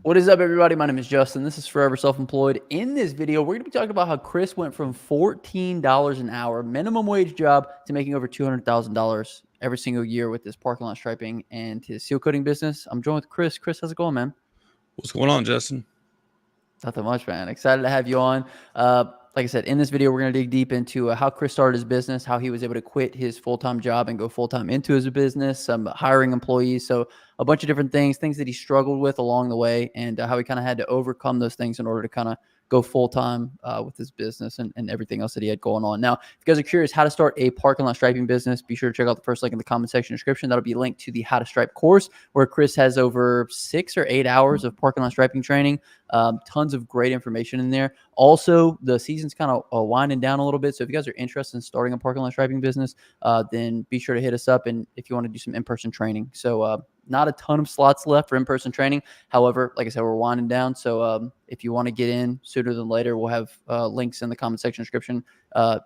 What is up, everybody? My name is Justin. This is Forever Self-Employed. In this video, we're going to be talking about how Chris went from $14 an hour minimum wage job to making over $200,000 every single year with his parking lot striping and his seal coating business. I'm joined with Chris. Chris, how's it going, man? What's going on, Justin? Nothing much, man. Excited to have you on. Like I said, in this video, we're going to dig deep into how Chris started his business, how he was able to quit his full-time job and go full-time into his business, some hiring employees. So a bunch of different things that he struggled with along the way, and how he kind of had to overcome those things in order to kind of go full-time with his business and everything else that he had going on. Now, if you guys are curious how to start a parking lot striping business, be sure to check out the first link in the comment section description. That'll be linked to the How to Stripe course, where Chris has over 6 or 8 hours of parking lot striping training. Tons of great information in there. Also, the season's kind of winding down a little bit. So if you guys are interested in starting a parking lot striping business, then be sure to hit us up. And if you want to do some in-person training. So not a ton of slots left for in-person training. However, like I said, we're winding down. So if you want to get in sooner than later, we'll have links in the comment section description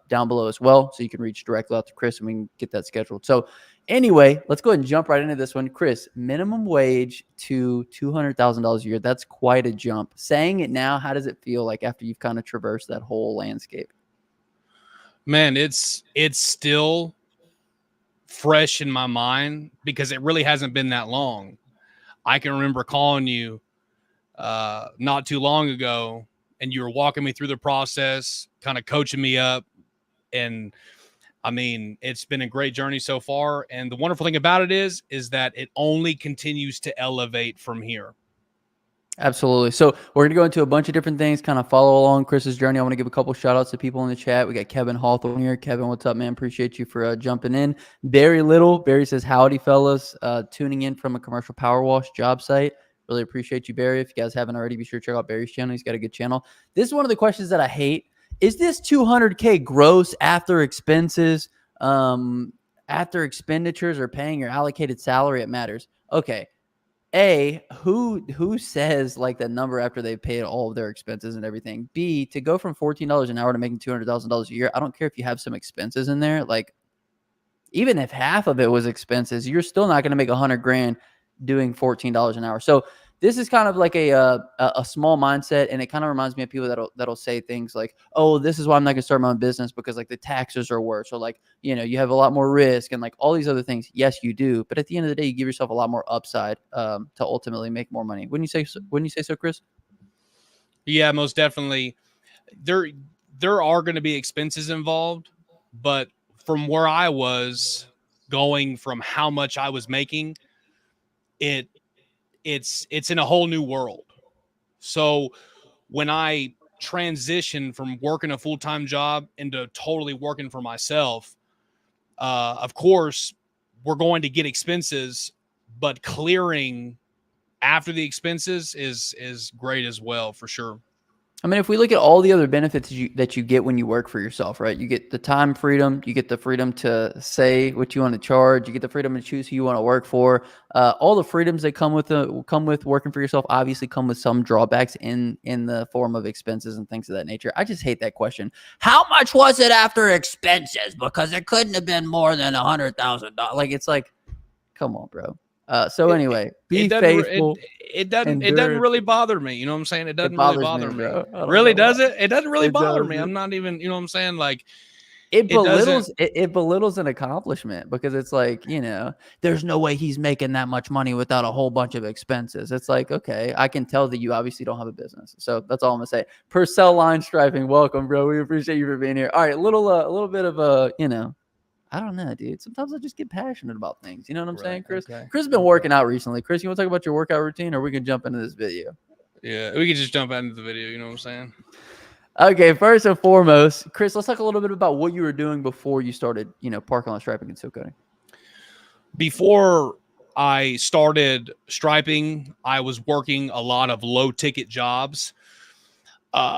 down below as well. So you can reach directly out to Chris and we can get that scheduled. So anyway, let's go ahead and jump right into this one. Chris, minimum wage to $200,000 a year. That's quite a jump. Saying it now, how does it feel like after you've kind of traversed that whole landscape? Man, it's still fresh in my mind because it really hasn't been that long. I can remember calling you not too long ago, and you were walking me through the process, kind of coaching me up. And I mean, it's been a great journey so far. And the wonderful thing about it is that it only continues to elevate from here. Absolutely. So we're going to go into a bunch of different things, kind of follow along Chris's journey. I want to give a couple shout outs to people in the chat. We got Kevin Hawthorne here. Kevin, what's up, man? Appreciate you for jumping in. Barry Little. Barry says, howdy, fellas. Tuning in from a commercial power wash job site. Really appreciate you, Barry. If you guys haven't already, be sure to check out Barry's channel. He's got a good channel. This is one of the questions that I hate. Is this $200K gross after expenses, after expenditures or paying your allocated salary? It matters. Okay. Who says like that number after they've paid all of their expenses and everything? B, to go from $14 an hour to making $200,000 a year, I don't care if you have some expenses in there. Like, even if half of it was expenses, you're still not going to make $100,000 doing $14 an hour. So this is kind of like a small mindset, and it kind of reminds me of people that'll say things like, "Oh, this is why I'm not gonna start my own business because like the taxes are worse, or like you have a lot more risk and like all these other things." Yes, you do, but at the end of the day, you give yourself a lot more upside to ultimately make more money. Wouldn't you say so? Wouldn't you say so, Chris? Yeah, most definitely. There are going to be expenses involved, but from where I was going, from how much I was making, it's in a whole new world. So when I transitioned from working a full-time job into totally working for myself, of course, we're going to get expenses, but clearing after the expenses is great as well, for sure. I mean, if we look at all the other benefits that you get when you work for yourself, right? You get the time freedom, you get the freedom to say what you want to charge, you get the freedom to choose who you want to work for. All the freedoms that come with working for yourself obviously come with some drawbacks in the form of expenses and things of that nature. I just hate that question. How much was it after expenses? Because it couldn't have been more than $100,000. Like, it's like, come on, bro. So anyway, be faithful. It doesn't really bother me. You know what I'm saying? It doesn't really bother me. Really, does it? It doesn't really bother me. I'm not even, you know what I'm saying? Like, it belittles an accomplishment because it's like, there's no way he's making that much money without a whole bunch of expenses. It's like, okay, I can tell that you obviously don't have a business. So that's all I'm gonna say. Purcell Line Striping, welcome, bro. We appreciate you for being here. All right, a little bit of I don't know, dude. Sometimes I just get passionate about things. You know what I'm saying, Chris? Okay. Chris has been working out recently. Chris, you want to talk about your workout routine, or we can jump into this video? Yeah, we can just jump into the video. You know what I'm saying? Okay, first and foremost, Chris, let's talk a little bit about what you were doing before you started, parking lot striping and seal coating. Before I started striping, I was working a lot of low ticket jobs.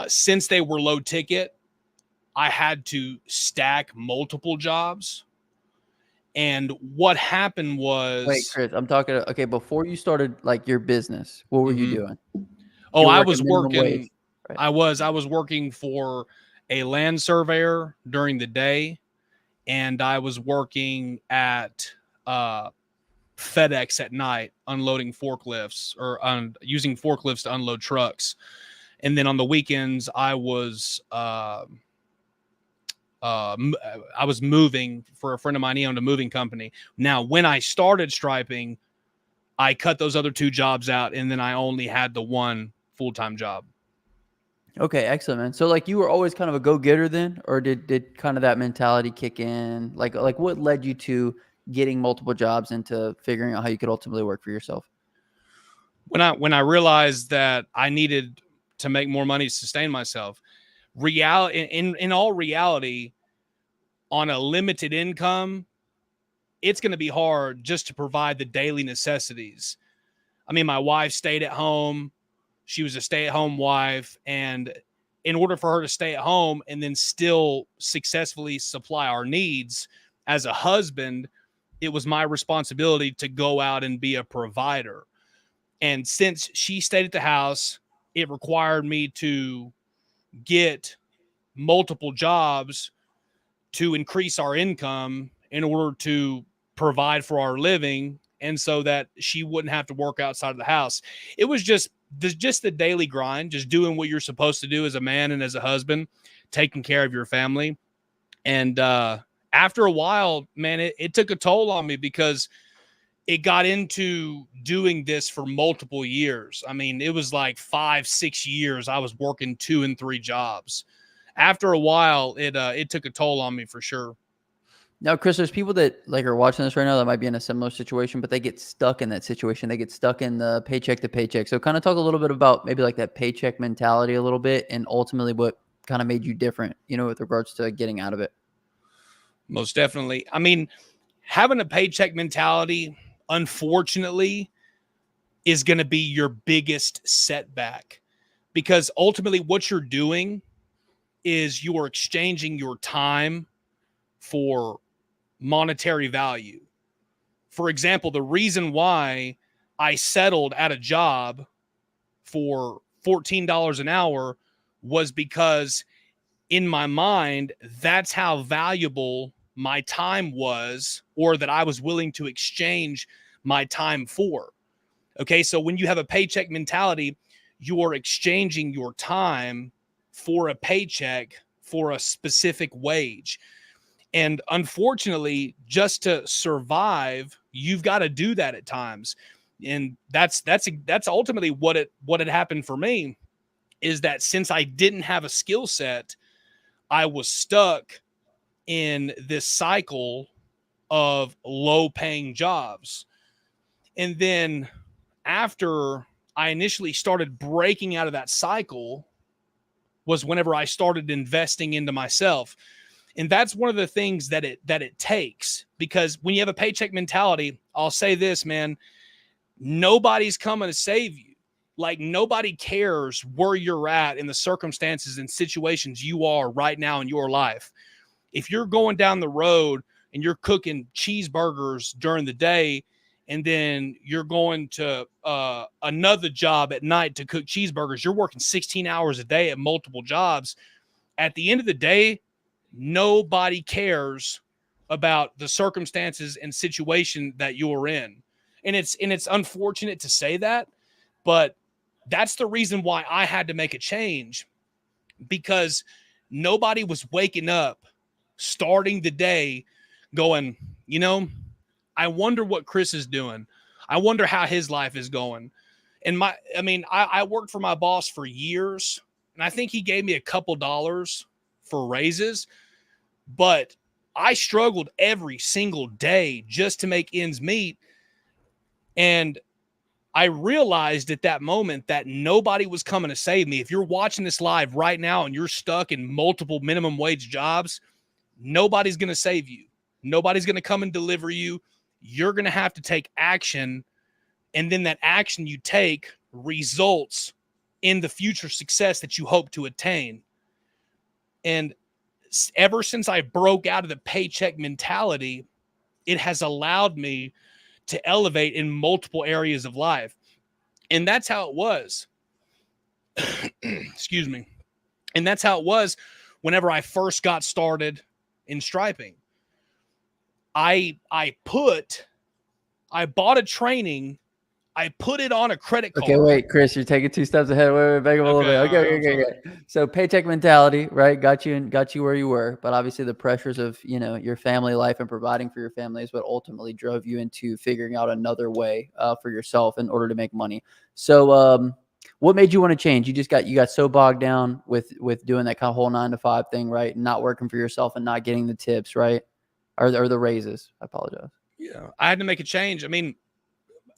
Since they were low ticket, I had to stack multiple jobs. And what happened was... Wait, Chris, I'm talking... Okay, before you started, like, your business, what were you doing? Oh, I was working... Right? I was working for a land surveyor during the day, and I was working at FedEx at night, unloading forklifts or using forklifts to unload trucks. And then on the weekends, I was moving for a friend of mine. He owned a moving company. Now, when I started striping, I cut those other 2 jobs out, and then I only had the one full-time job. Okay, excellent, man. So like you were always kind of a go-getter then, or did kind of that mentality kick in? Like what led you to getting multiple jobs into figuring out how you could ultimately work for yourself? When I realized that I needed to make more money to sustain myself, in all reality, on a limited income, it's going to be hard just to provide the daily necessities. I mean, my wife stayed at home. She was a stay-at-home wife, and in order for her to stay at home and then still successfully supply our needs as a husband, it was my responsibility to go out and be a provider. And since she stayed at the house, it required me to get multiple jobs to increase our income in order to provide for our living, and so that she wouldn't have to work outside of the house. It was just the daily grind, just doing what you're supposed to do as a man and as a husband, taking care of your family. And after a while, man, it took a toll on me because it got into doing this for multiple years. I mean, it was like 5-6 years I was working 2 and 3 jobs. After a while, it took a toll on me for sure. Now, Chris, there's people that like are watching this right now that might be in a similar situation, but they get stuck in that situation. They get stuck in the paycheck to paycheck. So kind of talk a little bit about maybe like that paycheck mentality a little bit and ultimately what kind of made you different, with regards to getting out of it. Most definitely. I mean, having a paycheck mentality, unfortunately, is going to be your biggest setback, because ultimately what you're doing is you're exchanging your time for monetary value. For example, the reason why I settled at a job for $14 an hour was because in my mind, that's how valuable my time was, or that I was willing to exchange my time for. Okay, so when you have a paycheck mentality, you are exchanging your time for a paycheck, for a specific wage. And unfortunately, just to survive, you've got to do that at times. And that's ultimately what had happened for me, is that since I didn't have a skill set, I was stuck in this cycle of low paying jobs. And then after I initially started breaking out of that cycle was whenever I started investing into myself. And that's one of the things that it takes, because when you have a paycheck mentality, I'll say this, man, nobody's coming to save you. Like, nobody cares where you're at in the circumstances and situations you are right now in your life. If you're going down the road and you're cooking cheeseburgers during the day, and then you're going to another job at night to cook cheeseburgers, you're working 16 hours a day at multiple jobs. At the end of the day, nobody cares about the circumstances and situation that you're in. And it's unfortunate to say that, but that's the reason why I had to make a change, because nobody was waking up, starting the day going, I wonder what Chris is doing. I wonder how his life is going. And I worked for my boss for years, and I think he gave me a couple dollars for raises, but I struggled every single day just to make ends meet. And I realized at that moment that nobody was coming to save me. If you're watching this live right now and you're stuck in multiple minimum wage jobs, nobody's going to save you. Nobody's going to come and deliver you. You're going to have to take action. And then that action you take results in the future success that you hope to attain. And ever since I broke out of the paycheck mentality, it has allowed me to elevate in multiple areas of life. And that's how it was. Excuse me. And that's how it was whenever I first got started in striping. I put I bought a training. I put it on a credit card. Okay, wait, Chris, you're taking 2 steps ahead. Wait, back up a little bit. Okay. So paycheck mentality, right? Got you where you were, but obviously the pressures of, your family life and providing for your family is what ultimately drove you into figuring out another way for yourself in order to make money. So, what made you want to change? You got so bogged down with doing that kind of whole 9 to 5 thing, right? And not working for yourself and not getting the tips, right? Or the raises. I apologize. Yeah, I had to make a change. I mean,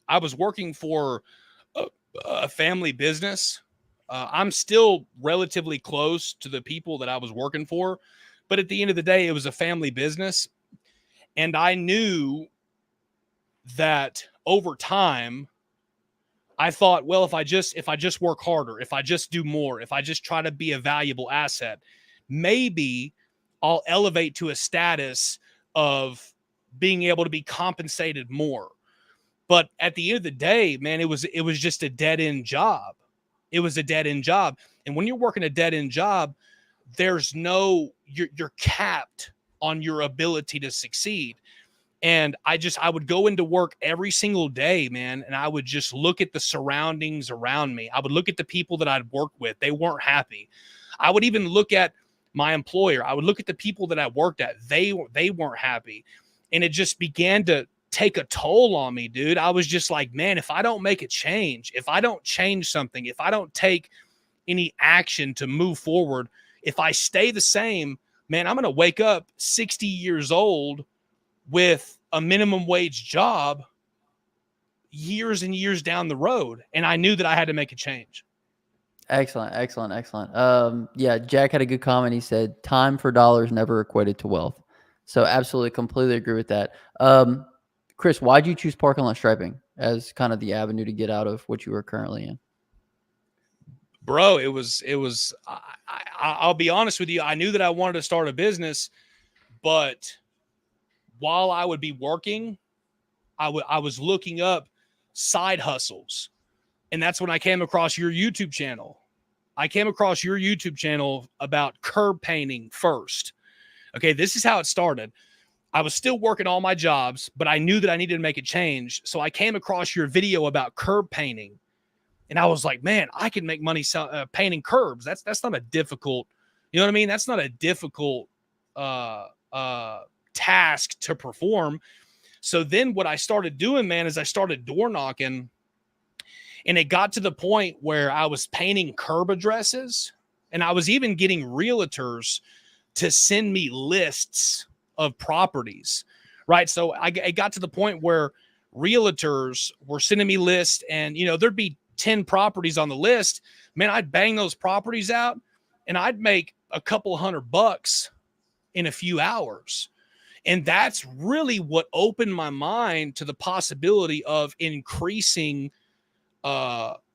I was working for a family business. I'm still relatively close to the people that I was working for, but at the end of the day, it was a family business. And I knew that over time, I thought, well, if I just work harder, if I just do more, if I just try to be a valuable asset, maybe I'll elevate to a status of being able to be compensated more. But at the end of the day, man, it was just a dead end job. It was a dead end job. And when you're working a dead end job, there's you're capped on your ability to succeed. And I would go into work every single day, man, and I would just look at the surroundings around me. I would look at the people that I'd worked with. They weren't happy. I would even look at my employer. I would look at the people that I worked at. They weren't happy. And it just began to take a toll on me, dude. I was just like, man, if I don't make a change, if I don't change something, if I don't take any action to move forward, if I stay the same, man, I'm going to wake up 60 years old with a minimum wage job years and years down the road. And I knew that I had to make a change. Excellent. Yeah, Jack had a good comment. He said, time for dollars never equated to wealth. So absolutely, completely agree with that. Chris, why'd you choose parking lot striping as kind of the avenue to get out of what you were currently in? Bro, I'll be honest with you. I knew that I wanted to start a business, but while I would be working, I was looking up side hustles. And that's when I came across your YouTube channel. I came across your YouTube channel about curb painting first. Okay, this is how it started. I was still working all my jobs, but I knew that I needed to make a change. So I came across your video about curb painting. And I was like, man, I can make money painting curbs. That's not a difficult, you know what I mean? That's not a difficult task to perform. So then what I started doing, man, is I started door knocking. And it got to the point where I was painting curb addresses, and I was even getting realtors to send me lists of properties, right? So it got to the point where realtors were sending me lists, and, there'd be 10 properties on the list. Man, I'd bang those properties out, and I'd make a couple $100 in a few hours. And that's really what opened my mind to the possibility of increasing my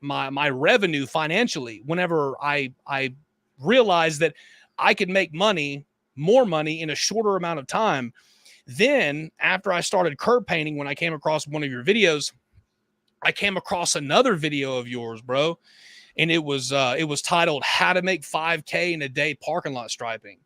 revenue financially. Whenever I realized that I could make more money in a shorter amount of time. Then after I started curb painting, when I came across one of your videos, I came across another video of yours, bro. And it was titled "How to Make 5K in a Day Parking Lot Striping."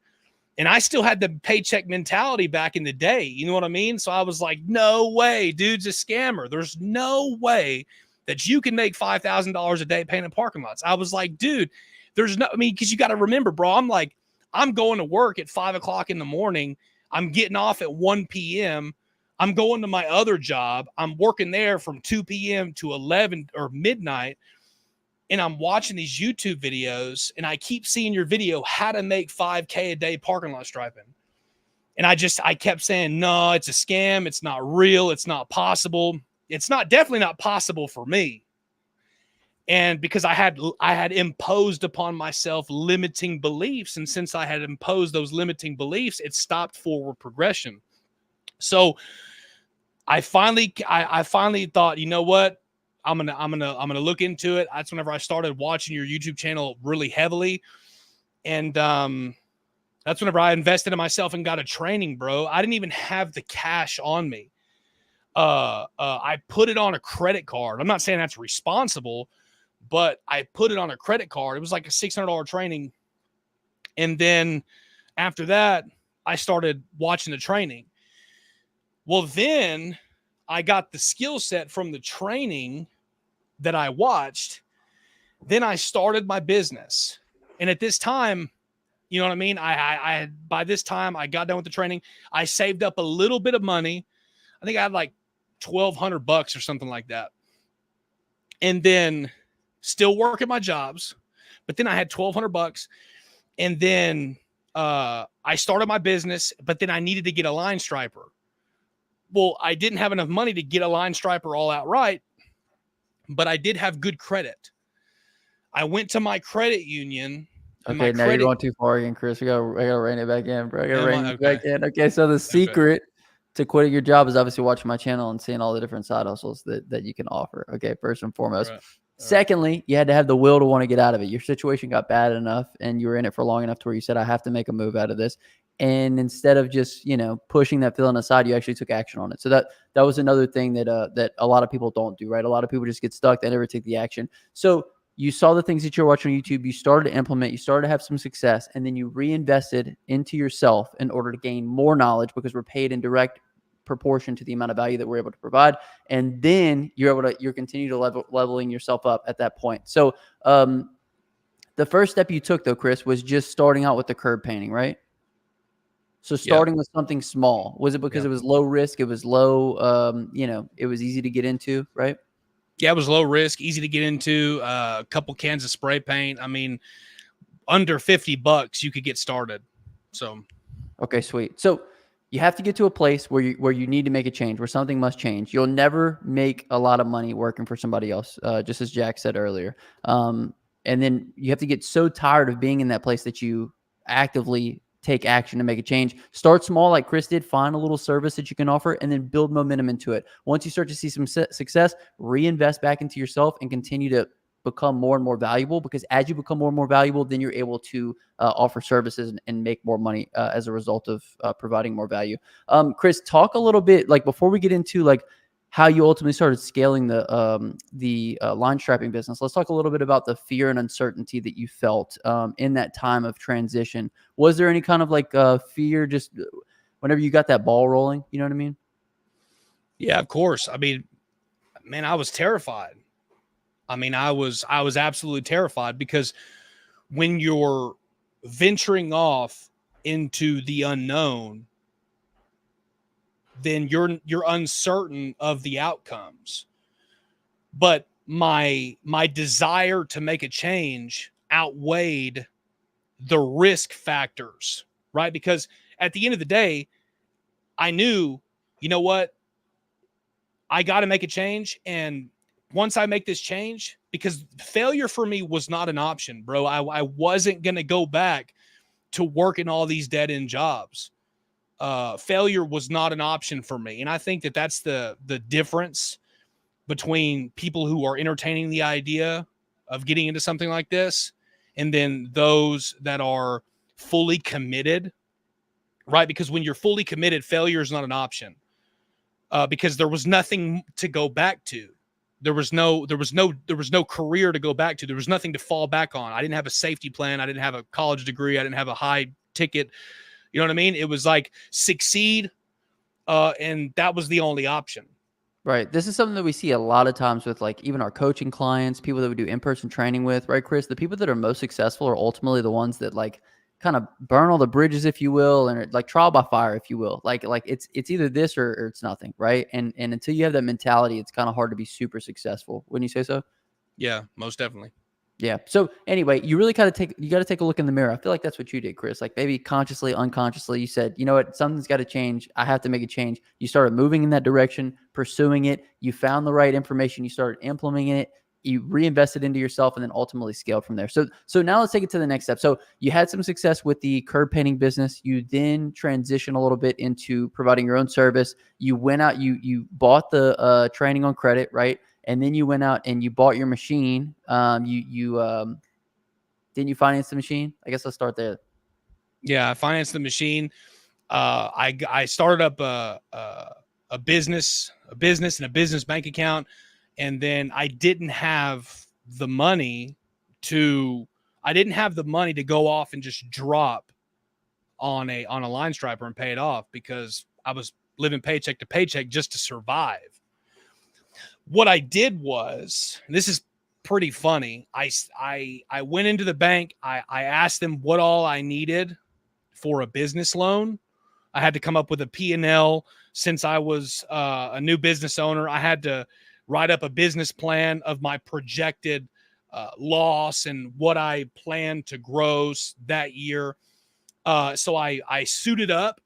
And I still had the paycheck mentality back in the day. You know what I mean? So I was like, no way, dude's a scammer. There's no way that you can make $5,000 a day painting parking lots. I was like, dude, because you got to remember, bro, I'm going to work at 5:00 in the morning. I'm getting off at 1 p.m. I'm going to my other job. I'm working there from 2 p.m. to 11 or midnight. And I'm watching these YouTube videos, and I keep seeing your video, how to make 5K a day parking lot striping. And I kept saying, no, it's a scam. It's not real. It's not possible. It's definitely not possible for me. And because I had imposed upon myself limiting beliefs. And since I had imposed those limiting beliefs, it stopped forward progression. So I finally thought, you know what? I'm gonna look into it. That's whenever I started watching your YouTube channel really heavily, and that's whenever I invested in myself and got a training, bro. I didn't even have the cash on me. I put it on a credit card. I'm not saying that's responsible, but I put it on a credit card. It was like a $600 training, and then after that, I started watching the training. Well, then I got the skill set from the training that I watched. Then I started my business. And at this time, you know what I mean? I by this time I got done with the training. I saved up a little bit of money. I think I had like $1,200 or something like that. And then still working my jobs. But then I had $1,200. And then I started my business, but then I needed to get a line striper. Well, I didn't have enough money to get a line striper all outright, but I did have good credit. I went to my credit union. And Okay, now you're going too far again, Chris. I gotta rein it back in, bro. I gotta rein it back in. Okay, so the secret to quitting your job is obviously watching my channel and seeing all the different side hustles that you can offer. Okay, first and foremost. Right. Secondly, you had to have the will to want to get out of it. Your situation got bad enough and you were in it for long enough to where you said, I have to make a move out of this. And instead of just, pushing that feeling aside, you actually took action on it. So that was another thing that a lot of people don't do, right? A lot of people just get stuck. They never take the action. So you saw the things that you're watching on YouTube. You started to implement. You started to have some success. And then you reinvested into yourself in order to gain more knowledge because we're paid in direct proportion to the amount of value that we're able to provide. And then you're continue to leveling yourself up at that point. So the first step you took though, Chris, was just starting out with the curb painting, right? So starting with something small. Was it because it was low risk? It was low, it was easy to get into, right? Yeah, it was low risk, easy to get into, a couple cans of spray paint. I mean, under $50 you could get started. So, okay, sweet. So you have to get to a place where you need to make a change, where something must change. You'll never make a lot of money working for somebody else, just as Jack said earlier. And then you have to get so tired of being in that place that you actively take action to make a change. Start small like Chris did. Find a little service that you can offer and then build momentum into it. Once you start to see some success, reinvest back into yourself and continue to become more and more valuable, because as you become more and more valuable, then you're able to offer services and make more money as a result of providing more value. Chris, talk a little bit, like before we get into like how you ultimately started scaling the line strapping business. Let's talk a little bit about the fear and uncertainty that you felt in that time of transition. Was there any kind of like fear just whenever you got that ball rolling? You know what I mean? Yeah, of course. I mean, man, I was terrified. I mean, I was absolutely terrified because when you're venturing off into the unknown, then you're uncertain of the outcomes. But my desire to make a change outweighed the risk factors, right? Because at the end of the day, I knew, you know what? I got to make a change. And once I make this change, because failure for me was not an option, bro. I wasn't going to go back to working all these dead end jobs. Failure was not an option for me. And I think that that's the difference between people who are entertaining the idea of getting into something like this and then those that are fully committed, right? Because when you're fully committed, failure is not an option. Because there was nothing to go back to. There was no career to go back to. There was nothing to fall back on. I didn't have a safety plan. I didn't have a college degree. I didn't have a high ticket. You know what I mean? It was like succeed. And that was the only option. Right. This is something that we see a lot of times with like even our coaching clients, people that we do in-person training with, right, Chris? The people that are most successful are ultimately the ones that like kind of burn all the bridges, if you will, and like trial by fire, if you will. Like it's either this or it's nothing, right? And until you have that mentality, it's kind of hard to be super successful. Wouldn't you say so? Yeah, most definitely. Yeah. So anyway, you really got to take a look in the mirror. I feel like that's what you did, Chris. Like maybe consciously, unconsciously, you said, you know what, something's got to change. I have to make a change. You started moving in that direction, pursuing it. You found the right information. You started implementing it. You reinvested into yourself and then ultimately scaled from there. So now let's take it to the next step. So you had some success with the curb painting business. You then transition a little bit into providing your own service. You went out, you bought the training on credit, right? And then you went out and you bought your machine. Didn't you finance the machine? I guess let's start there. Yeah, I financed the machine. I started up a business and a business bank account, and then I didn't have the money to go off and just drop on a line striper and pay it off because I was living paycheck to paycheck just to survive. What I did was, and this is pretty funny. I went into the bank. I asked them what all I needed for a business loan. I had to come up with a P&L. Since I was a new business owner, I had to write up a business plan of my projected loss and what I planned to gross that year. So I suited up.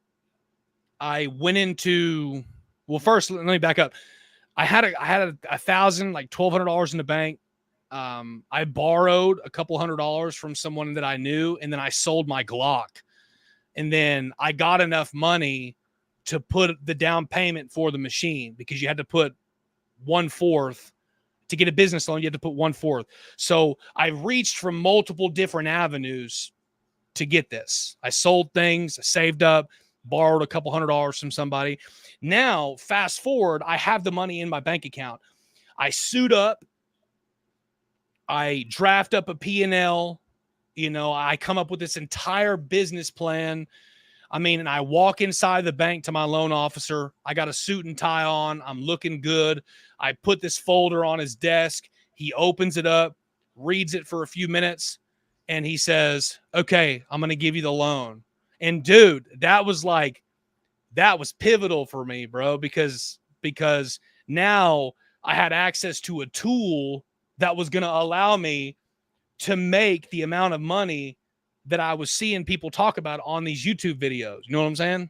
I went into, well, first, let me back up. I had a thousand, like $1,200 in the bank. I borrowed a couple $100 from someone that I knew, and then I sold my Glock. And then I got enough money to put the down payment for the machine, because you had to put 1/4 to get a business loan. You had to put 1/4. So I reached from multiple different avenues to get this. I sold things, I saved up, borrowed a couple $100 from somebody. Now, fast forward, I have the money in my bank account. I suit up, I draft up a P&L, I come up with this entire business plan. I mean, and I walk inside the bank to my loan officer. I got a suit and tie on. I'm looking good. I put this folder on his desk. He opens it up, reads it for a few minutes, and he says, "Okay, I'm going to give you the loan." And dude, that was pivotal for me, bro, because now I had access to a tool that was going to allow me to make the amount of money that I was seeing people talk about on these YouTube videos. You know what I'm saying?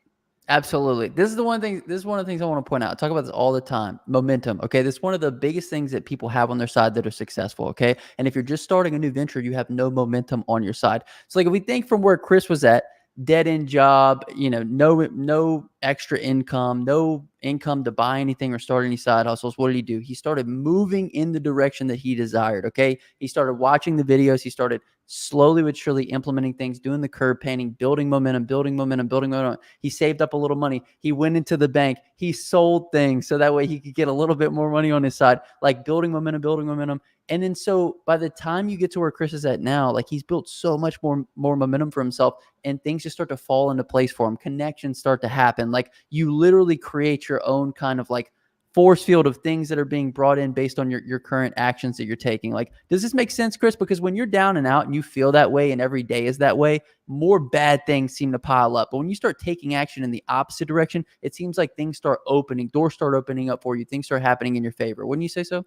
Absolutely. This is one of the things I want to point out. I talk about this all the time. Momentum. Okay. This is one of the biggest things that people have on their side that are successful. Okay. And if you're just starting a new venture, you have no momentum on your side. So like if we think from where Chris was at, dead end job, no extra income, no income to buy anything or start any side hustles. What did he do? He started moving in the direction that he desired. Okay. He started watching the videos. He started slowly but surely implementing things, doing the curb painting, building momentum, building momentum, building momentum. He saved up a little money. He went into the bank. He sold things so that way he could get a little bit more money on his side, like building momentum, building momentum. And then so by the time you get to where Chris is at now, like he's built so much more momentum for himself, and things just start to fall into place for him. Connections start to happen. Like you literally create your own kind of like force field of things that are being brought in based on your current actions that you're taking. Like, does this make sense, Chris? Because when you're down and out and you feel that way and every day is that way, more bad things seem to pile up. But when you start taking action in the opposite direction, it seems like things start opening, doors start opening up for you. Things start happening in your favor. Wouldn't you say so?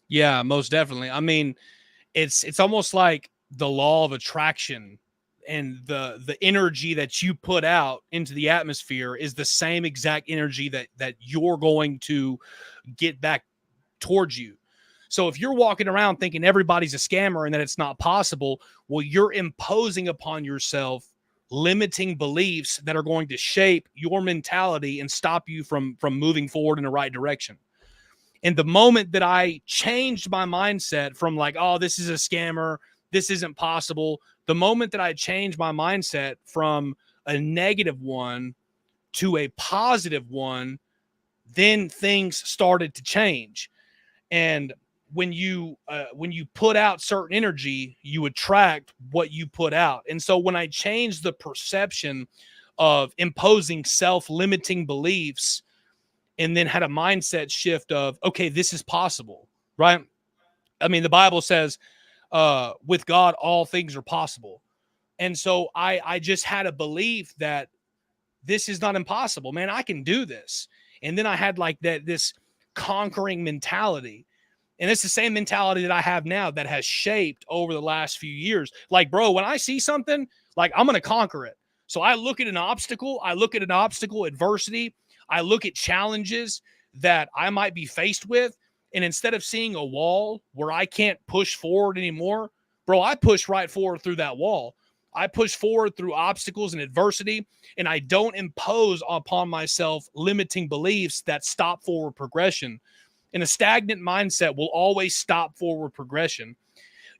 Yeah, most definitely. I mean, it's almost like the law of attraction, and the energy that you put out into the atmosphere is the same exact energy that you're going to get back towards you. So if you're walking around thinking everybody's a scammer and that it's not possible, well, you're imposing upon yourself limiting beliefs that are going to shape your mentality and stop you from moving forward in the right direction. And the moment that I changed my mindset from like, oh, this is a scammer, this isn't possible, the moment that I changed my mindset from a negative one to a positive one, then things started to change. And when you put out certain energy, you attract what you put out. And so when I changed the perception of imposing self-limiting beliefs, and then had a mindset shift of, okay, this is possible, right? I mean, the Bible says, with God, all things are possible. And so I just had a belief that this is not impossible, man. I can do this. And then I had like this conquering mentality. And it's the same mentality that I have now that has shaped over the last few years. Like, bro, when I see something, like I'm going to conquer it. So I look at an obstacle, adversity, I look at challenges that I might be faced with. And instead of seeing a wall where I can't push forward anymore, bro, I push right forward through that wall. I push forward through obstacles and adversity, and I don't impose upon myself limiting beliefs that stop forward progression. And a stagnant mindset will always stop forward progression.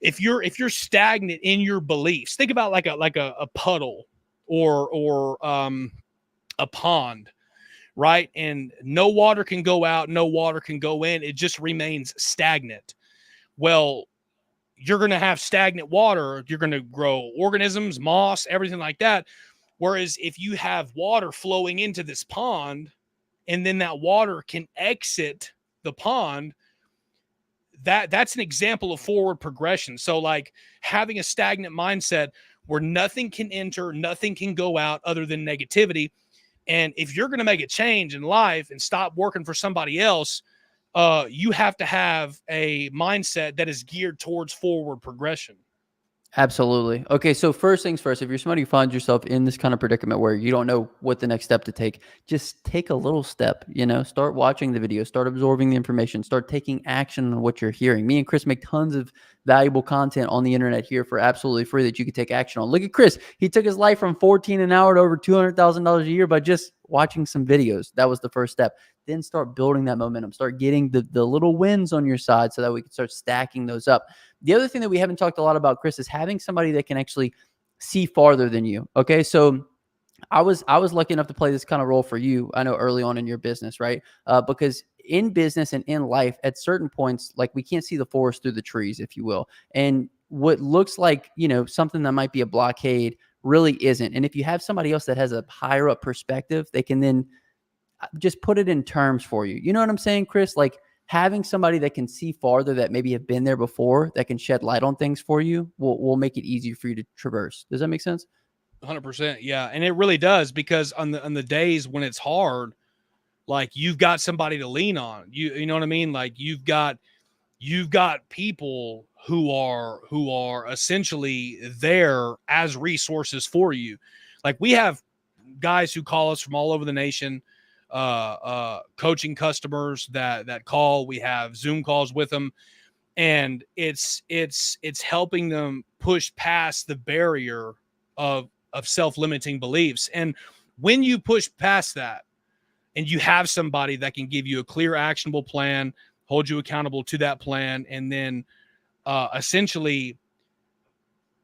If you're stagnant in your beliefs, think about like a puddle or a pond, right? And no water can go out, no water can go in. It just remains stagnant. Well, you're going to have stagnant water. You're going to grow organisms, moss, everything like that. Whereas if you have water flowing into this pond, and then that water can exit the pond, that's an example of forward progression. So like having a stagnant mindset where nothing can enter, nothing can go out other than negativity. And if you're going to make a change in life and stop working for somebody else, you have to have a mindset that is geared towards forward progression. Absolutely. Okay, so first things first, if you're somebody who finds yourself in this kind of predicament where you don't know what the next step to take, just take a little step, start watching the video, start absorbing the information, start taking action on what you're hearing. Me and Chris make tons of valuable content on the internet here for absolutely free that you can take action on. Look at Chris. He took his life from 14 an hour to over $200,000 a year by just watching some videos. That was the first step. Then start building that momentum, start getting the little wins on your side so that we can start stacking those up. The other thing that we haven't talked a lot about, Chris, is having somebody that can actually see farther than you. Okay. So I was lucky enough to play this kind of role for you. I know early on in your business, right? Because in business and in life, at certain points, like we can't see the forest through the trees, if you will. And what looks like, something that might be a blockade really isn't. And if you have somebody else that has a higher up perspective, they can then just put it in terms for you. You know what I'm saying, Chris? Like having somebody that can see farther, that maybe have been there before, that can shed light on things for you will make it easier for you to traverse. Does that make sense? 100%. Yeah. And it really does, because on the days when it's hard, like you've got somebody to lean on. You know what I mean? Like you've got people who are essentially there as resources for you. Like we have guys who call us from all over the nation, coaching customers that call. We have Zoom calls with them, and it's helping them push past the barrier of self-limiting beliefs. And when you push past that and you have somebody that can give you a clear, actionable plan, hold you accountable to that plan, and then essentially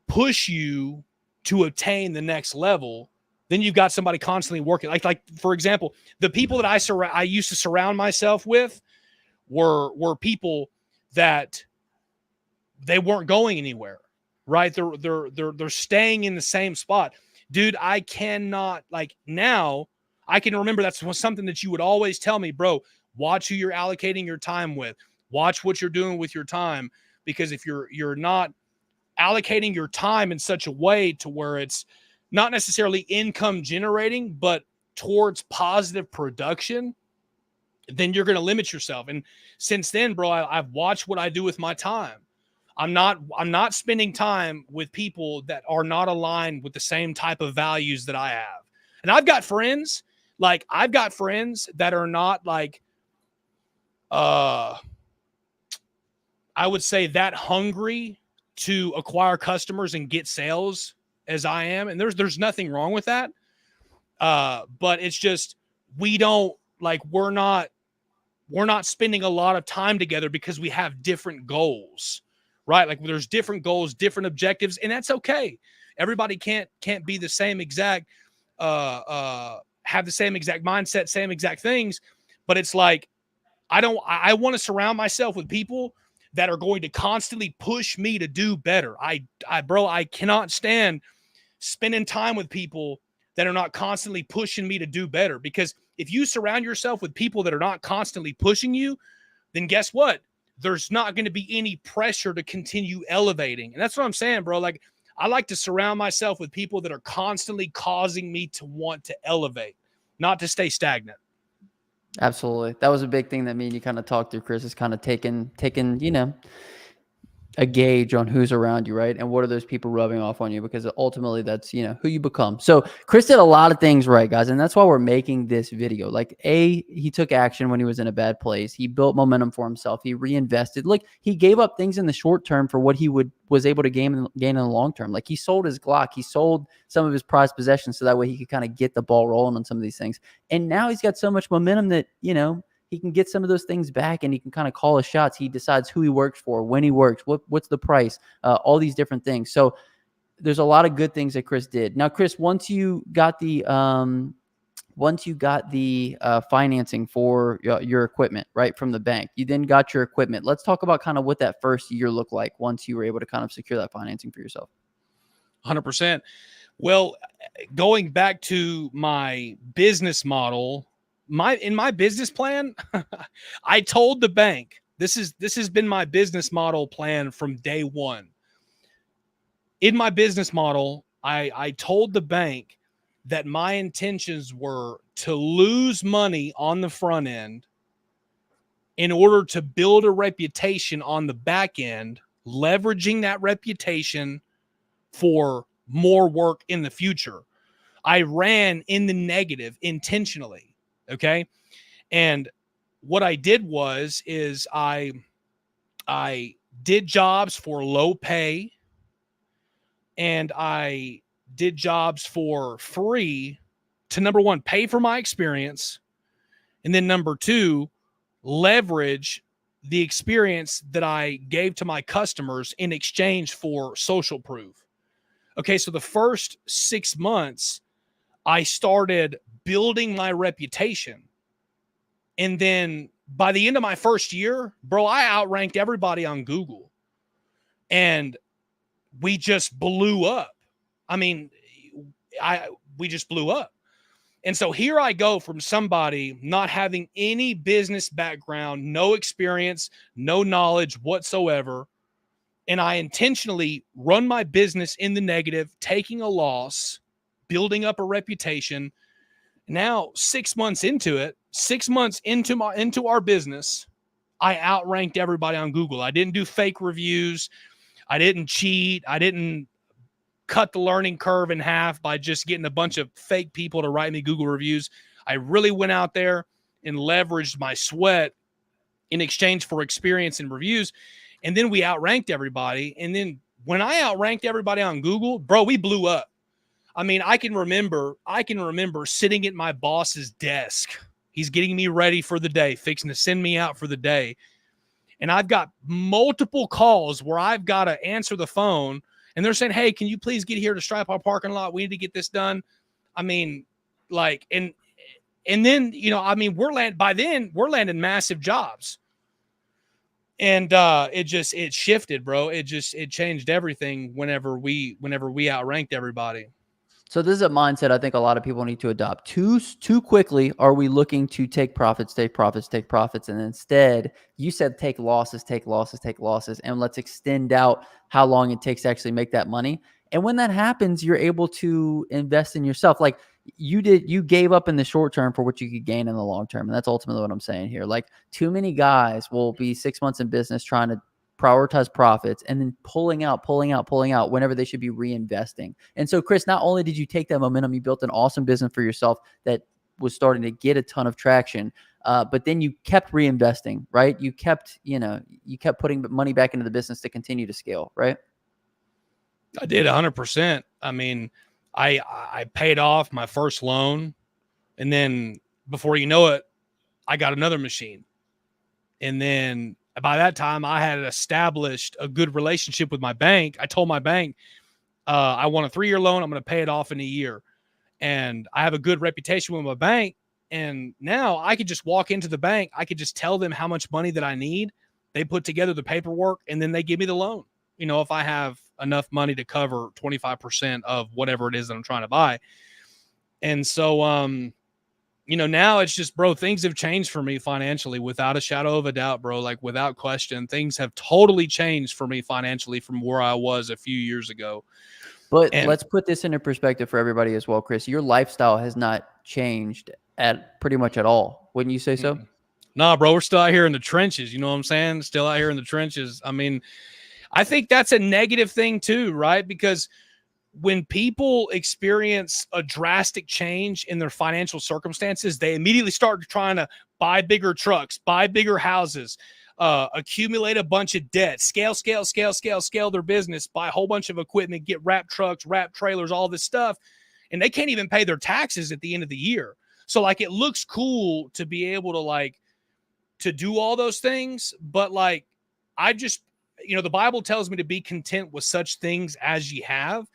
push you to attain the next level, then you've got somebody constantly working. Like for example, the people that I used to surround myself with were people that they weren't going anywhere, right? They're staying in the same spot. Dude, I cannot, like, now I can remember that's something that you would always tell me, bro, watch who you're allocating your time with, watch what you're doing with your time, because if you're not allocating your time in such a way to where it's not necessarily income generating, but towards positive production, then you're going to limit yourself. And since then, bro, I've watched what I do with my time. I'm not spending time with people that are not aligned with the same type of values that I have. And I've got friends that are not like, I would say, that hungry to acquire customers and get sales as I am. And there's nothing wrong with that. But it's just, we're not spending a lot of time together because we have different goals, right? Like there's different goals, different objectives, and that's okay. Everybody can't be the same exact, have the same exact mindset, same exact things. But it's like, I want to surround myself with people that are going to constantly push me to do better. Bro, I cannot stand spending time with people that are not constantly pushing me to do better. Because if you surround yourself with people that are not constantly pushing you, then guess what? There's not going to be any pressure to continue elevating. And that's what I'm saying, bro. Like, I like to surround myself with people that are constantly causing me to want to elevate, not to stay stagnant. Absolutely. That was a big thing that me and you kind of talked through, Chris, is kind of taking, a gauge on who's around you, right? And what are those people rubbing off on you? Because ultimately that's, who you become. So Chris did a lot of things right, guys. And that's why we're making this video. Like, he took action when he was in a bad place. He built momentum for himself. He reinvested. Look, he gave up things in the short term for what he was able to gain in the long term. Like, he sold his Glock. He sold some of his prized possessions so that way he could kind of get the ball rolling on some of these things. And now he's got so much momentum that, he can get some of those things back, and he can kind of call his shots. He decides who he works for, when he works, what's the price, all these different things. So there's a lot of good things that Chris did. Now, Chris, once you got the financing for your equipment, right, from the bank, you then got your equipment. Let's talk about kind of what that first year looked like once you were able to kind of secure that financing for yourself. 100%. Well, going back to my business model, in my business plan, I told the bank, this has been my business model plan from day one. In my business model, I told the bank that my intentions were to lose money on the front end in order to build a reputation on the back end, leveraging that reputation for more work in the future. I ran in the negative intentionally. Okay. And what I did is I did jobs for low pay, and I did jobs for free to, number one, pay for my experience, and then number two, leverage the experience that I gave to my customers in exchange for social proof. Okay, so the first 6 months, I started building my reputation. And then by the end of my first year, bro, I outranked everybody on Google. And we just blew up. I mean, we just blew up. And so here I go from somebody not having any business background, no experience, no knowledge whatsoever. And I intentionally run my business in the negative, taking a loss, building up a reputation. Now, 6 months into it, 6 months into our business, I outranked everybody on Google. I didn't do fake reviews. I didn't cheat. I didn't cut the learning curve in half by just getting a bunch of fake people to write me Google reviews. I really went out there and leveraged my sweat in exchange for experience and reviews. And then we outranked everybody. And then when I outranked everybody on Google, bro, we blew up. I mean, I can remember sitting at my boss's desk. He's getting me ready for the day, fixing to send me out for the day. And I've got multiple calls where I've got to answer the phone, and they're saying, hey, can you please get here to stripe our parking lot? We need to get this done. I mean, like, and then, you know, I mean, we're landing massive jobs. And it shifted, bro. It changed everything whenever we outranked everybody. So this is a mindset I think a lot of people need to adopt. Too quickly are we looking to take profits, and instead you said take losses, and let's extend out how long it takes to actually make that money. And when that happens, you're able to invest in yourself. Like you gave up in the short term for what you could gain in the long term. And that's ultimately what I'm saying here. Like too many guys will be 6 months in business trying to prioritize profits and then pulling out whenever they should be reinvesting. And so, Chris, not only did you take that momentum, you built an awesome business for yourself that was starting to get a ton of traction, but then you kept reinvesting, right? You kept putting money back into the business to continue to scale, right? I did 100%. I mean, I paid off my first loan, and then before you know it, I got another machine. And then by that time, I had established a good relationship with my bank. I told my bank, I want a 3-year loan. I'm going to pay it off in a year. And I have a good reputation with my bank. And now I could just walk into the bank. I could just tell them how much money that I need. They put together the paperwork, and then they give me the loan. You know, if I have enough money to cover 25% of whatever it is that I'm trying to buy. And so, you know, now it's just, bro, things have changed for me financially without a shadow of a doubt, bro. Like without question, things have totally changed for me financially from where I was a few years ago. But let's put this into perspective for everybody as well, Chris. Your lifestyle has not changed at pretty much at all. Wouldn't you say so? Nah, bro, we're still out here in the trenches. You know what I'm saying? Still out here in the trenches. I mean, I think that's a negative thing too, right? Because when people experience a drastic change in their financial circumstances, they immediately start trying to buy bigger trucks, buy bigger houses, accumulate a bunch of debt, scale their business, buy a whole bunch of equipment, get wrap trucks, wrap trailers, all this stuff. And they can't even pay their taxes at the end of the year. So like, it looks cool to be able to like, to do all those things. But like, I just, you know, the Bible tells me to be content with such things as ye have.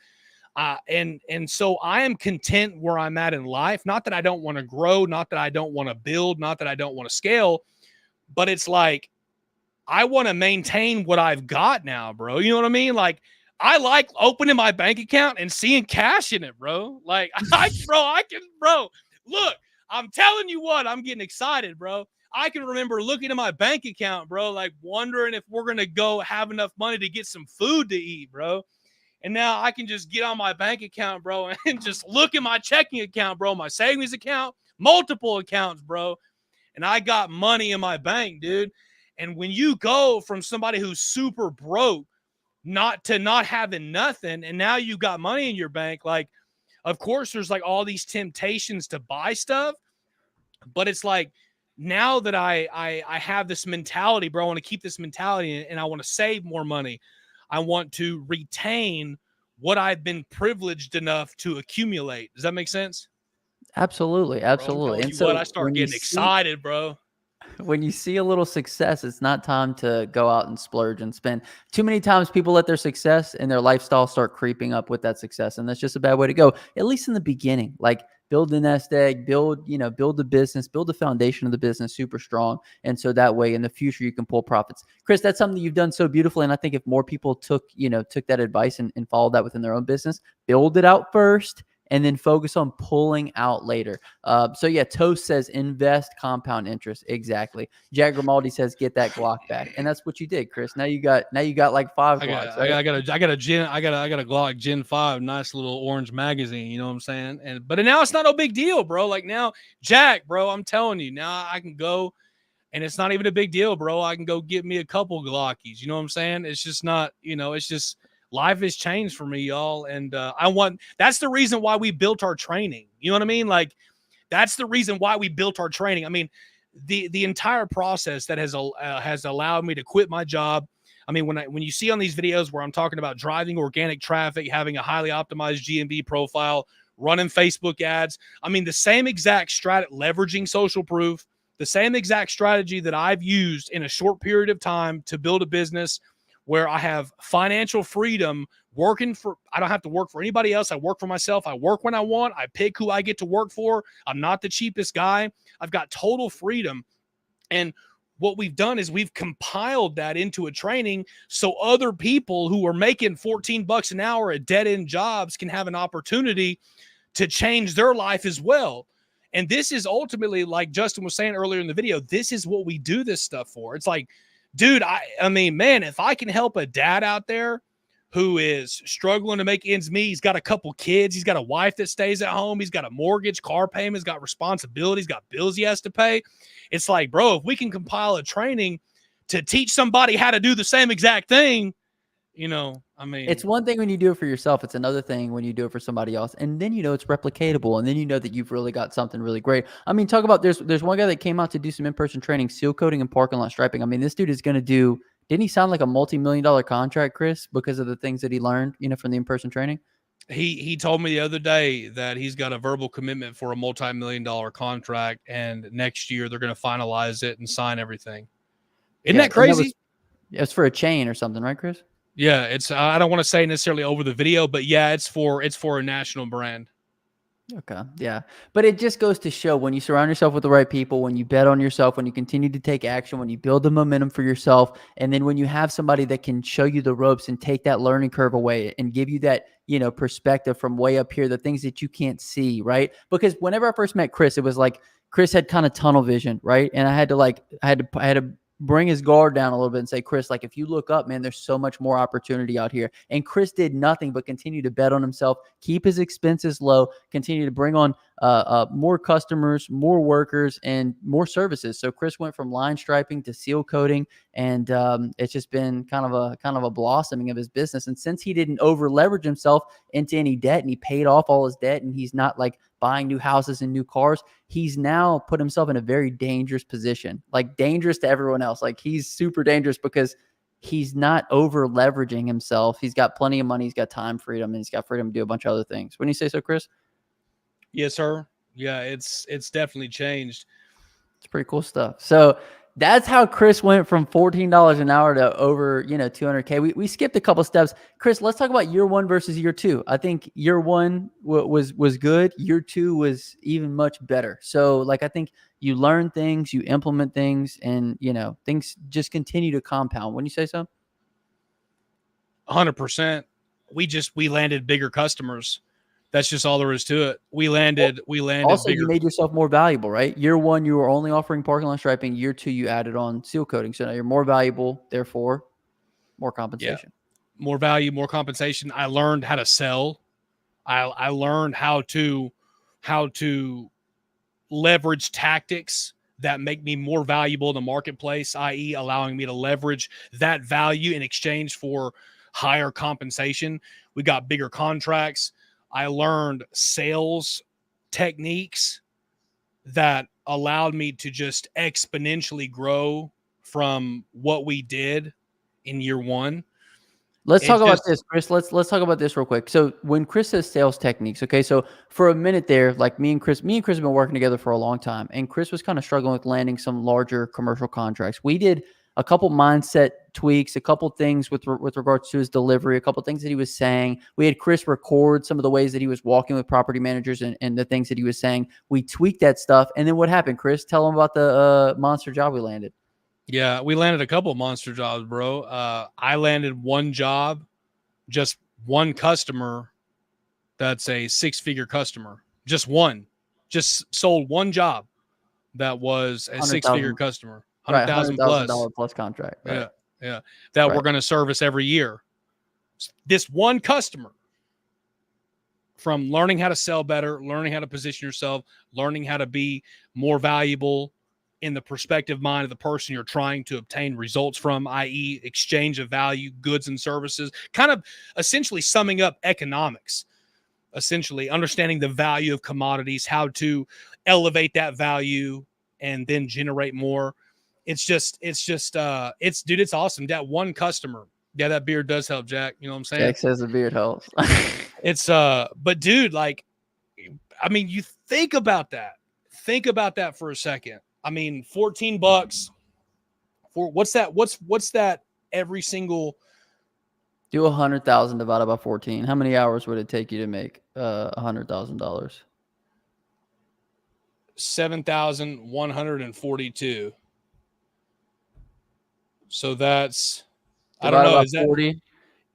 And so I am content where I'm at in life. Not that I don't want to grow, not that I don't want to build, not that I don't want to scale, but it's like, I want to maintain what I've got now, bro. You know what I mean? Like, I like opening my bank account and seeing cash in it, bro. Like, look, I'm telling you what, I'm getting excited, bro. I can remember looking at my bank account, bro, like wondering if we're going to go have enough money to get some food to eat, bro. And now I can just get on my bank account, bro, and just look at my checking account, bro, my savings account, multiple accounts, bro. And I got money in my bank, dude. And when you go from somebody who's super broke, not having nothing, and now you got money in your bank, like, of course, there's like all these temptations to buy stuff, but it's like now that I have this mentality, bro, I want to keep this mentality and I want to save more money. I want to retain what I've been privileged enough to accumulate. Does that make sense? Absolutely, Bro, I'm absolutely. telling And you what, I so start getting excited, bro. when you see a little success, it's not time to go out and splurge and spend. Too many times people let their success and their lifestyle start creeping up with that success, and that's just a bad way to go. At least in the beginning, like build the nest egg, build the business, build the foundation of the business super strong, and so that way in the future you can pull profits. Chris, that's something that you've done so beautifully, and I think if more people took that advice and followed that within their own business, build it out first and then focus on pulling out later. So yeah, Toast says invest compound interest. Exactly. Jack Grimaldi says get that Glock back, and that's what you did, Chris. Now you got like 5 Glocks. Right? I got a Glock Gen 5, nice little orange magazine, you know what I'm saying? But now it's not no big deal, bro. Like now, Jack, bro, I'm telling you, now I can go and it's not even a big deal, bro. I can go get me a couple Glockies, you know what I'm saying? It's just not, it's just life has changed for me, y'all. And that's the reason why we built our training. You know what I mean? Like that's the reason why we built our training. I mean, the entire process that has allowed me to quit my job. I mean, when you see on these videos where I'm talking about driving organic traffic, having a highly optimized GMB profile, running Facebook ads, I mean, the same exact leveraging social proof, the same exact strategy that I've used in a short period of time to build a business where I have financial freedom I don't have to work for anybody else. I work for myself. I work when I want. I pick who I get to work for. I'm not the cheapest guy. I've got total freedom. And what we've done is we've compiled that into a training so other people who are making $14 an hour at dead-end jobs can have an opportunity to change their life as well. And this is ultimately, like Justin was saying earlier in the video, this is what we do this stuff for. It's like, dude, I mean, man, if I can help a dad out there who is struggling to make ends meet, he's got a couple kids, he's got a wife that stays at home, he's got a mortgage, car payments, got responsibilities, got bills he has to pay. It's like, bro, if we can compile a training to teach somebody how to do the same exact thing, I mean, It's one thing when you do it for yourself. It's another thing when you do it for somebody else. And then it's replicatable. And then that you've really got something really great. I mean, talk about there's one guy that came out to do some in-person training, seal coating and parking lot striping. I mean, this dude is going to do, didn't he sound like a multi-million-dollar contract, Chris, because of the things that he learned, from the in-person training? he told me the other day that he's got a verbal commitment for a multi-million-dollar contract, and next year they're going to finalize it and sign everything. Isn't that crazy? It's for a chain or something, right, Chris? Yeah, it's I don't want to say necessarily over the video, but yeah, it's for a national brand. Okay. Yeah. But it just goes to show when you surround yourself with the right people, when you bet on yourself, when you continue to take action, when you build the momentum for yourself, and then when you have somebody that can show you the ropes and take that learning curve away and give you that, perspective from way up here, the things that you can't see, right? Because whenever I first met Chris, it was like Chris had kind of tunnel vision, right? And I had to bring his guard down a little bit and say, Chris, like if you look up, man, there's so much more opportunity out here. And Chris did nothing but continue to bet on himself, keep his expenses low, continue to bring on more customers, more workers, and more services. So Chris went from line striping to seal coating, and it's just been kind of a blossoming of his business. And since he didn't over leverage himself into any debt, and he paid off all his debt, and he's not like buying new houses and new cars, he's now put himself in a very dangerous position, like dangerous to everyone else. Like he's super dangerous because he's not over leveraging himself. He's got plenty of money. He's got time freedom, and he's got freedom to do a bunch of other things. Wouldn't you say so, Chris? Yes, sir. Yeah, it's definitely changed. It's pretty cool stuff. So that's how Chris went from $14 an hour to over, 200K. We skipped a couple steps. Chris, let's talk about year one versus year two. I think year one was good. Year two was even much better. So like, I think you learn things, you implement things, and, things just continue to compound. Wouldn't you say so? 100%. We landed bigger customers. That's just all there is to it. We landed Also, you bigger. made yourself more valuable, right? Year one, you were only offering parking lot striping. Year two, you added on seal coating. So now you're more valuable, therefore more Yeah. compensation. More value, more compensation. I learned how to sell. I learned how to leverage tactics that make me more valuable in the marketplace, i.e., allowing me to leverage that value in exchange for higher compensation. We got bigger contracts. I learned sales techniques that allowed me to just exponentially grow from what we did in year one. Let's talk It's about just, this, Chris. Let's talk about this real quick. So when Chris says sales techniques, okay, so for a minute there, like me and Chris have been working together for a long time, and Chris was kind of struggling with landing some larger commercial contracts. We did a couple mindset tweaks, a couple things with regards to his delivery, a couple things that he was saying. We had Chris record some of the ways that he was walking with property managers and the things that he was saying. We tweaked that stuff, and then what happened, Chris? Tell him about the monster job we landed. yeah, we landed a couple of monster jobs, bro. I landed one job, just one customer that's a six-figure customer. Just one. Just sold one job that was a Hundred six-figure thousand, customer, right? hundred 100,000 thousand plus. dollar plus contract, right? Yeah, yeah. That we're Right. going to service every year. This one customer, from learning how to sell better, learning how to position yourself, learning how to be more valuable in the perspective mind of the person you're trying to obtain results from, i.e., exchange of value, goods and services, kind of essentially summing up economics, essentially understanding the value of commodities, how to elevate that value and then generate more. It's awesome. That one customer. Yeah, that beard does help, Jack. You know what I'm saying? Jack says the beard helps. But dude, like, I mean, you think about that. Think about that for a second. I mean, $14 for what's that? What's that every single Do 100,000 divided by 14. How many hours would it take you to make $100,000? 7,142. So that's, I don't Divided know. by Is that 40, is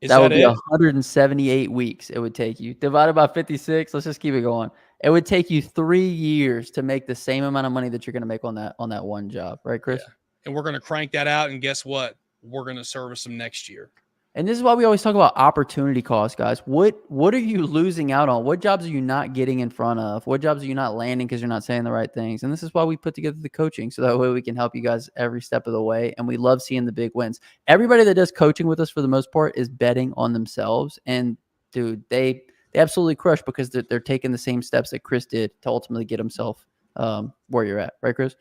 that that would be it? 178 weeks it would take you. Divided by 56, let's just keep it going. It would take you 3 years to make the same amount of money that you're going to make on that one job, right, Yeah. Chris? And we're gonna crank that out, and guess what? We're gonna service them next year. And this is why we always talk about opportunity cost, guys. What are you losing out on? What jobs are you not getting in front of? What jobs are you not landing because you're not saying the right things? And this is why we put together the coaching, so that way we can help you guys every step of the way. And we love seeing the big wins. Everybody that does coaching with us for the most part is betting on themselves. And dude, they absolutely crush because they're taking the same steps that Chris did to ultimately get himself where you're at, right, Chris?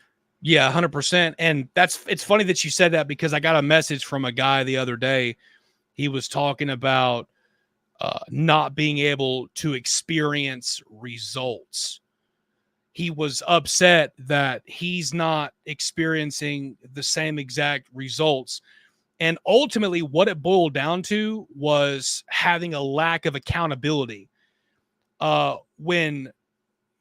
Yeah, 100%. And it's funny that you said that, because I got a message from a guy the other day. He was talking about not being able to experience results. He was upset that he's not experiencing the same exact results. And ultimately, what it boiled down to was having a lack of accountability. When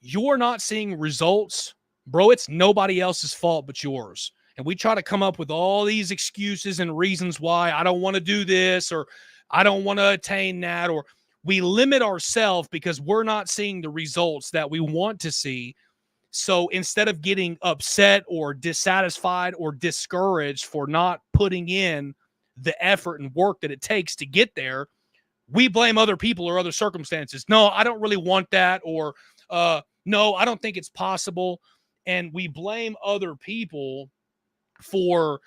you're not seeing results, bro, it's nobody else's fault but yours. And we try to come up with all these excuses and reasons why I don't want to do this, or I don't want to attain that, or we limit ourselves because we're not seeing the results that we want to see. So instead of getting upset or dissatisfied or discouraged for not putting in the effort and work that it takes to get there, we blame other people or other circumstances. No, I don't really want that, or no, I don't think it's possible. And we blame other people for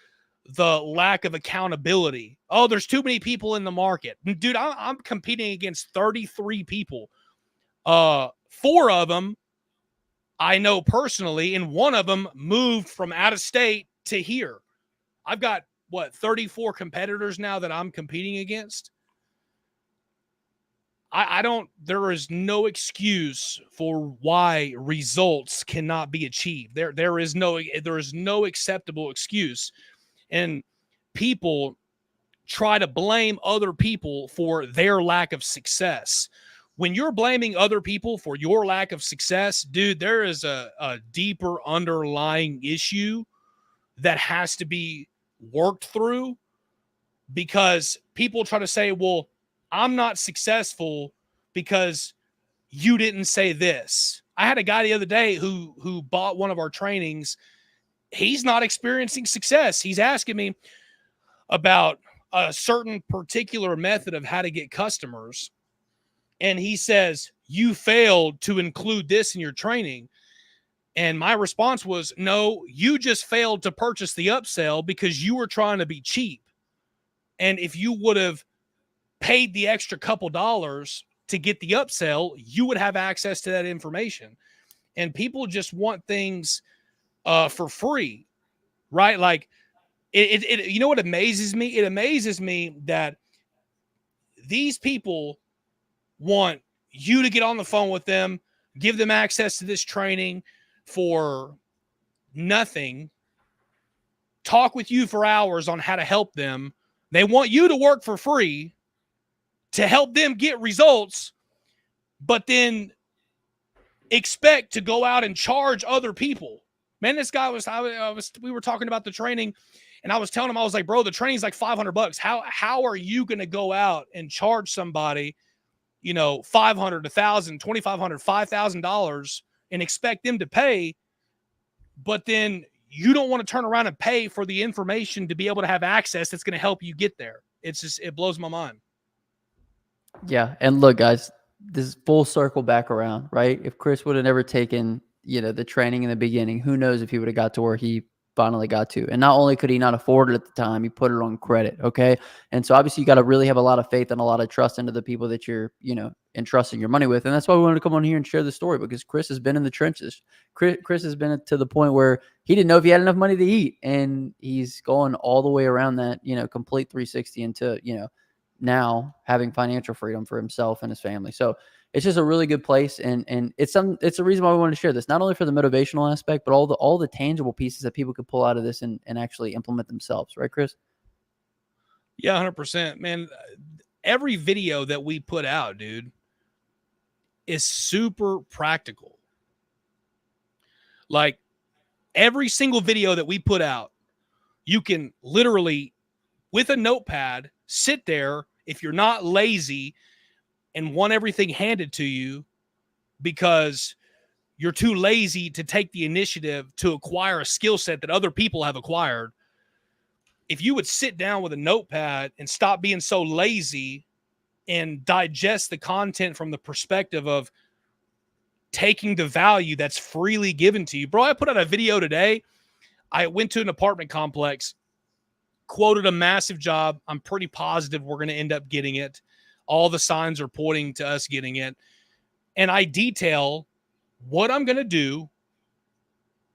the lack of accountability. Oh, there's too many people in the market. Dude, I'm competing against 33 people. Four of them I know personally, and one of them moved from out of state to here. I've got, 34 competitors now that I'm competing against. There is no excuse for why results cannot be achieved. There is no acceptable excuse. And people try to blame other people for their lack of success. When you're blaming other people for your lack of success, dude, there is a deeper underlying issue that has to be worked through, because people try to say, well, I'm not successful because you didn't say this. I had a guy the other day who bought one of our trainings. He's not experiencing success. He's asking me about a certain particular method of how to get customers. And he says, you failed to include this in your training. And my response was, no, you just failed to purchase the upsell because you were trying to be cheap. And if you would have paid the extra couple dollars to get the upsell, you would have access to that information. And people just want things for free, right? Like it you know what amazes me? It amazes me that these people want you to get on the phone with them, give them access to this training for nothing, talk with you for hours on how to help them. They want you to work for free to help them get results, but then expect to go out and charge other people. Man, this guy we were talking about the training, and I was telling him, I was like, bro, the training's like $500. How are you going to go out and charge somebody, $500, $1,000, $2,500, $5,000 and expect them to pay, but then you don't want to turn around and pay for the information to be able to have access that's going to help you get there? It's just, it blows my mind. Yeah. And look, guys, this is full circle back around, right? If Chris would have never taken, the training in the beginning, who knows if he would have got to where he finally got to. And not only could he not afford it at the time, he put it on credit. Okay. And so obviously you got to really have a lot of faith and a lot of trust into the people that you're, entrusting your money with. And that's why we wanted to come on here and share the story, because Chris has been in the trenches. Chris has been to the point where he didn't know if he had enough money to eat, and he's going all the way around that, complete 360 into, now having financial freedom for himself and his family. So it's just a really good place. And it's a reason why we wanted to share this, not only for the motivational aspect, but all the tangible pieces that people could pull out of this and actually implement themselves. Right, Chris? Yeah, 100%, man. Every video that we put out, dude, is super practical. Like every single video that we put out, you can literally, with a notepad, sit there if you're not lazy and want everything handed to you because you're too lazy to take the initiative to acquire a skill set that other people have acquired. If you would sit down with a notepad and stop being so lazy and digest the content from the perspective of taking the value that's freely given to you. Bro, I put out a video today. I went to an apartment complex, quoted a massive job. I'm pretty positive we're going to end up getting it. All the signs are pointing to us getting it. And I detail what I'm going to do,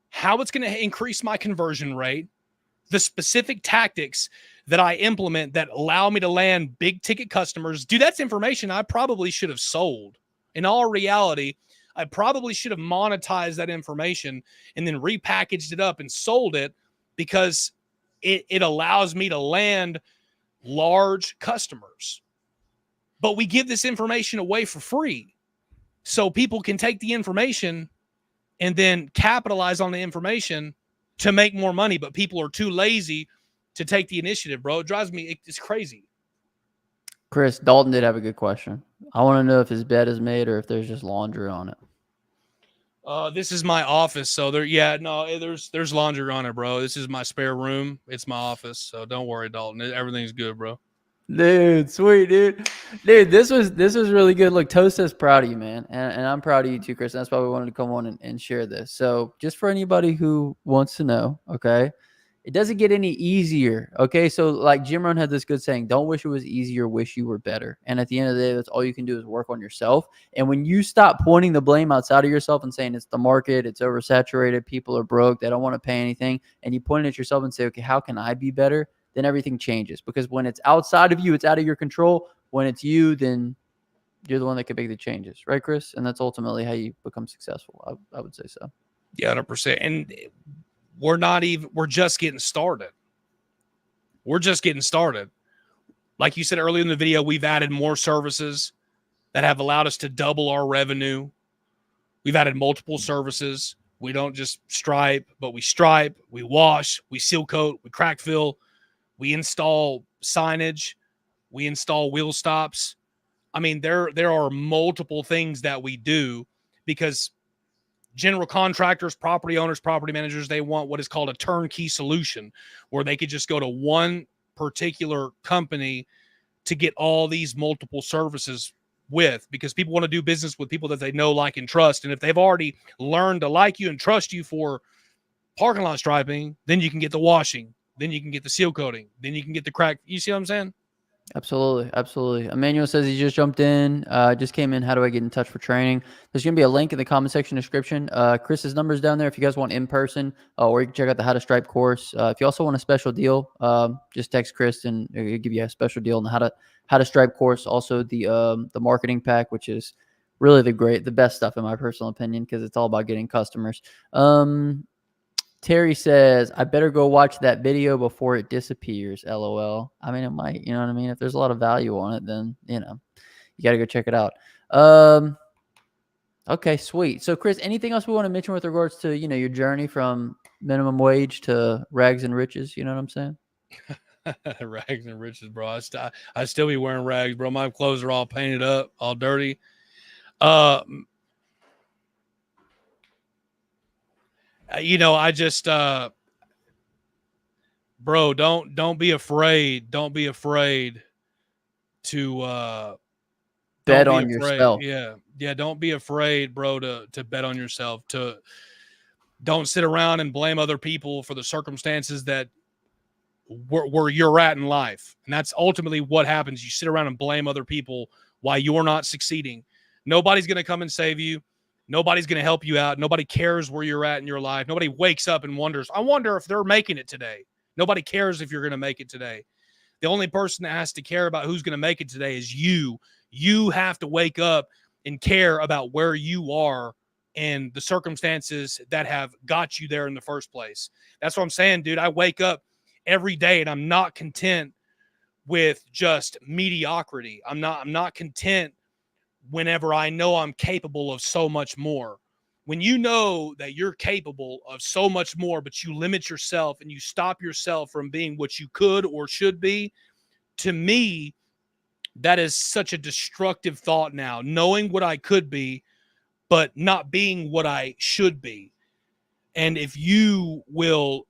how it's going to increase my conversion rate, the specific tactics that I implement that allow me to land big ticket customers. Dude, that's information I probably should have sold. In all reality, I probably should have monetized that information and then repackaged it up and sold it, because it allows me to land large customers. But we give this information away for free so people can take the information and then capitalize on the information to make more money. But people are too lazy to take the initiative, bro. It drives me, it's crazy. Chris, Dalton did have a good question. I want to know if his bed is made or if there's just laundry on it. This is my office, so there's laundry on it, bro. This is my spare room. It's my office, so don't worry, Dalton. Everything's good, bro. Dude, sweet, dude. This was really good. Look, Toast is proud of you, man, and I'm proud of you too, Chris. And that's why we wanted to come on and share this. So, just for anybody who wants to know, okay, it doesn't get any easier. Okay, so like Jim Rohn had this good saying: "Don't wish it was easier, wish you were better." And at the end of the day, that's all you can do is work on yourself. And when you stop pointing the blame outside of yourself and saying it's the market, it's oversaturated, people are broke, they don't want to pay anything, and you point it at yourself and say, "Okay, how can I be better?" Then everything changes, because when it's outside of you, it's out of your control. When it's you, then you're the one that can make the changes, right, Chris? And that's ultimately how you become successful. I would say so. Yeah, 100%. And we're just getting started. We're just getting started. Like you said earlier in the video, we've added more services that have allowed us to double our revenue. We've added multiple services. We don't just stripe, but we stripe, we wash, we seal coat, we crack fill, we install signage, we install wheel stops. I mean, there are multiple things that we do because general contractors, property owners, property managers, they want what is called a turnkey solution where they could just go to one particular company to get all these multiple services with, because people want to do business with people that they know, like, and trust. And if they've already learned to like you and trust you for parking lot striping, then you can get the washing, then you can get the seal coating, then you can get the crack. You see what I'm saying? Absolutely, absolutely. Emmanuel says he just jumped in, just came in. How do I get in touch for training? There's going to be a link in the comment section description. Chris's number's down there if you guys want in person, or you can check out the How to Stripe course. If you also want a special deal, just text Chris and he'll give you a special deal on the How to Stripe course. Also the marketing pack, which is really the best stuff in my personal opinion, because it's all about getting customers. Terry says, I better go watch that video before it disappears. LOL. I mean, it might, you know what I mean? If there's a lot of value on it, then, you got to go check it out. Okay, sweet. So, Chris, anything else we want to mention with regards to, your journey from minimum wage to rags and riches? You know what I'm saying? Rags and riches, bro. I still be wearing rags, bro. My clothes are all painted up, all dirty. I just, bro, don't be afraid. Don't be afraid to bet on yourself. Yeah. Don't be afraid, bro, to bet on yourself. Don't sit around and blame other people for the circumstances that where you're at in life. And that's ultimately what happens. You sit around and blame other people why you're not succeeding. Nobody's going to come and save you. Nobody's going to help you out. Nobody cares where you're at in your life. Nobody wakes up and wonders, I wonder if they're making it today. Nobody cares if you're going to make it today. The only person that has to care about who's going to make it today is you. You have to wake up and care about where you are and the circumstances that have got you there in the first place. That's what I'm saying, dude. I wake up every day and I'm not content with just mediocrity. I'm not content whenever I know I'm capable of so much more. When you know that you're capable of so much more, but you limit yourself and you stop yourself from being what you could or should be, to me, that is such a destructive thought now, knowing what I could be, but not being what I should be. And if you will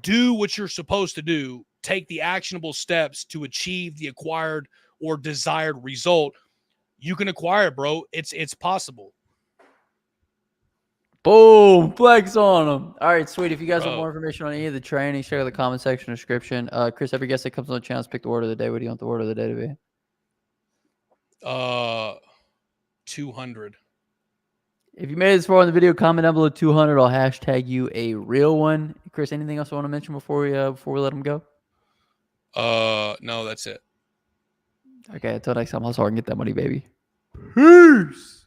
do what you're supposed to do, take the actionable steps to achieve the acquired or desired result, you can acquire it, bro. It's possible. Boom, flex on them. All right, sweet. If you guys want Bro. more information on any of the training, check out the comment section description. Chris, every guest that comes on the channel, pick the word of the day. What do you want the word of the day to be? 200. If you made it this far in the video, comment down below 200. I'll hashtag you a real one. Chris, anything else I want to mention before we let them go? No, that's it. Okay, until next time, I'll start and get that money, baby. Peace.